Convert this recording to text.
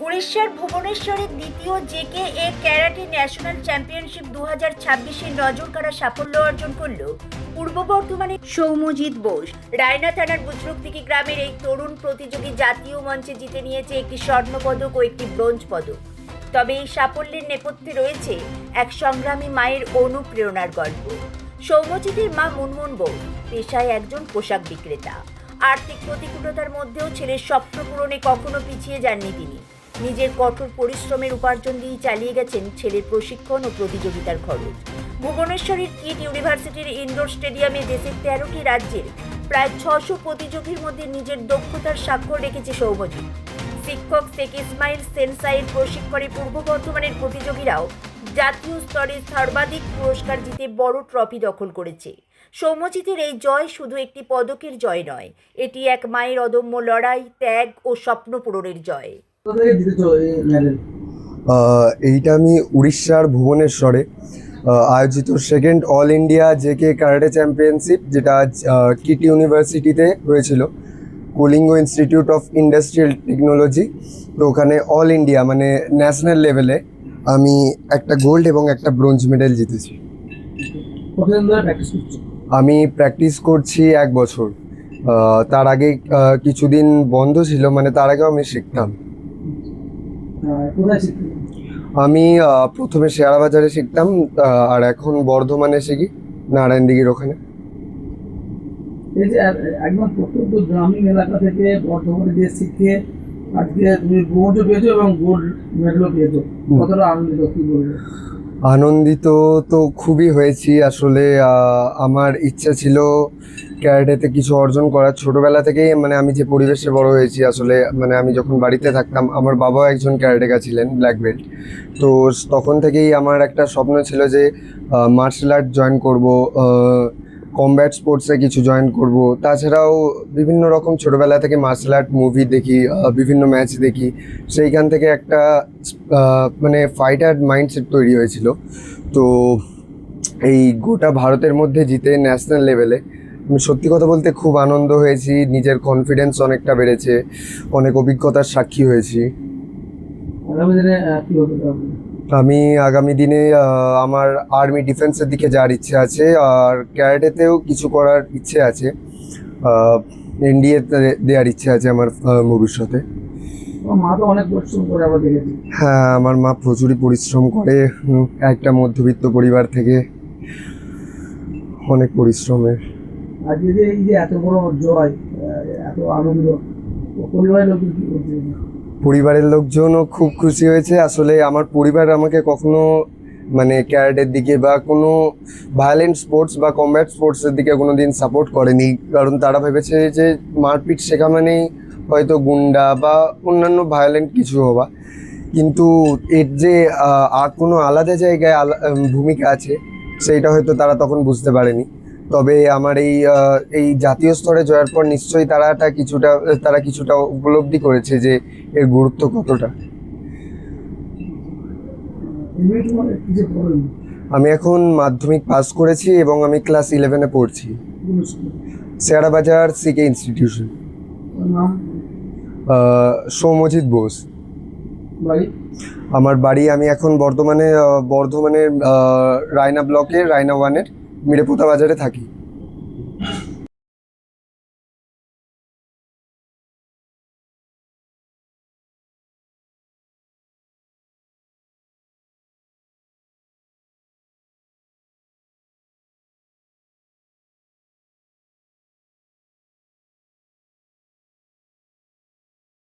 উড়িষ্যার ভুবনেশ্বরের দ্বিতীয় JKA karate national championship 2026-এ নজর কাড়া সাফল্য অর্জন করল পূর্ব বর্ধমানের সৌম্যজিৎ বোস। রায়না থানার বুজরুকদিঘি গ্রামের এই তরুণ প্রতিযোগী জাতীয় মঞ্চে জিতে নিয়েছে একটি স্বর্ণপদক ও একটি ব্রোঞ্জ পদক। তবে এই সাফল্যের নেপথ্যে রয়েছে এক সংগ্রামী মায়ের অনুপ্রেরণার গল্প। সৌম্যজিতের মা মুনমুন বোস পেশায় একজন পোশাক বিক্রেতা। আর্থিক প্রতিকূলতার মধ্যেও ছেলের স্বপ্ন পূরণে কখনো পিছিয়ে যাননি তিনি। নিজের কঠোর পরিশ্রমের উপার্জন দিয়ে চালিয়ে গেছেন ছেলের প্রশিক্ষণ ও প্রতিযোগিতার খরচ। ভুবনেশ্বরের কিট ইউনিভার্সিটির ইনডোর স্টেডিয়ামে দেশের 13টি রাজ্যের প্রায় 600 প্রতিযোগীর মধ্যে নিজের দক্ষতার স্বাক্ষর রেখেছে সৌম্যজিৎ। শিক্ষক শেখ ইসমাইল সেনসাইয়ের প্রশিক্ষণে পূর্ব বর্ধমানের প্রতিযোগীরাও জাতীয় স্তরে সর্বাধিক পুরস্কার জিতে বড় ট্রফি দখল করেছে। সৌম্যজিতের এই জয় শুধু একটি পদকের জয় নয়, এটি এক মায়ের অদম্য লড়াই, ত্যাগ ও স্বপ্ন পূরণের জয়। এইটা আমি উড়িষ্যার ভুবনেশ্বরে আয়োজিত second all India JK karate championship, যেটা কিট ইউনিভার্সিটিতে হয়েছিল, Kalinga institute of industrial technology. তো ওখানে অল ইন্ডিয়া মানে ন্যাশনাল লেভেলে আমি একটা গোল্ড এবং একটা ব্রোঞ্জ মেডেল জিতেছি। আমি প্র্যাকটিস করছি 1 বছর। তার আগে কিছুদিন বন্ধ ছিল, মানে তার আগেও আমি শিখতাম। আমি প্রথমে শেয়ারা বাজারে শিখতাম, আর এখন বর্ধমানে শিখি, নারায়ণদিঘির ওখানে। এই যে একদম প্রত্যন্ত গ্রামীণ এলাকা থেকে বর্ধমানে দিয়ে শিখে আজকে তুমি ব্রোঞ্জও পেয়েছো এবং গোল্ড মেডেলও পেয়েছো, কতটা আনন্দিত, কি বলবো? আনন্দিত তো খুবই হয়েছি। আসলে আমার ইচ্ছা ছিল ক্যারাটেতে কিছু অর্জন করার ছোটোবেলা থেকেই। মানে আমি যে পরিবেশে বড় হয়েছি, আসলে মানে আমি যখন বাড়িতে থাকতাম, আমার বাবাও একজন ক্যারাটেকা ছিলেন, ব্ল্যাক বেল্ট। তো তখন থেকেই আমার একটা স্বপ্ন ছিল যে মার্শাল আর্ট জয়েন করবো, কমব্যাট স্পোর্টসে কিছু জয়েন করব। তাছাড়াও বিভিন্ন রকম ছোটোবেলা থেকে মার্শাল আর্ট মুভি দেখি, বিভিন্ন ম্যাচ দেখি, সেইখান থেকে একটা মানে ফাইটার মাইন্ডসেট তৈরি হয়েছিল। তো এই গোটা ভারতের মধ্যে জিতে ন্যাশনাল লেভেলে আমি সত্যি কথা বলতে খুব আনন্দ হয়েছি। নিজের কনফিডেন্স অনেকটা বেড়েছে, অনেক অভিজ্ঞতার সাক্ষী হয়েছি। আমি আগামী দিনে আমার আর্মি ডিফেন্সের দিকে যাওয়ার ইচ্ছে আছে, আর ক্যারাটেতেও কিছু করার ইচ্ছে আছে, এনডিএ দেওয়ার ইচ্ছে আছে আমার ভবিষ্যতে। মা তো অনেক পরিশ্রম করে, আমরা দেখেছি। হ্যাঁ, আমার মা প্রচুরই পরিশ্রম করে। একটা মধ্যবিত্ত পরিবার থেকে অনেক পরিশ্রমের। আর যে এই যে এত বড় জয়, এত আনন্দ, পরিবারের লোক কি করছে? পরিবারের লোকজনও খুব খুশি হয়েছে। আসলে আমার পরিবার আমাকে কখনো মানে ক্যারাটের দিকে বা কোনো ভায়োলেন্ট স্পোর্টস বা কমব্যাট স্পোর্টসের দিকে কোনো দিন সাপোর্ট করেনি, কারণ তারা ভেবেছে যে মারপিট শেখা মানেই হয়তো গুন্ডা বা অন্যান্য ভায়োলেন্ট কিছু হওয়া। কিন্তু এর যে আর কোনো আলাদা জায়গায় ভূমিকা আছে, সেইটা হয়তো তারা তখন বুঝতে পারেনি। তবে আমার এই জাতীয় স্তরে জয়ের পর নিশ্চয়ই তারা কিছুটা উপলব্ধি করেছে যে এর গুরুত্ব কতটা। আমি এখন মাধ্যমিক পাস করেছি এবং আমি ক্লাস 11-এ পড়ছি, শেয়ারা বাজার সিকে ইনস্টিটিউশন। সৌম্যজিৎ বোস আমার বাড়ি। আমি এখন বর্ধমানের রায়না ব্লকের রায়না 1-এর মিরেপোতা বাজারে থাকি।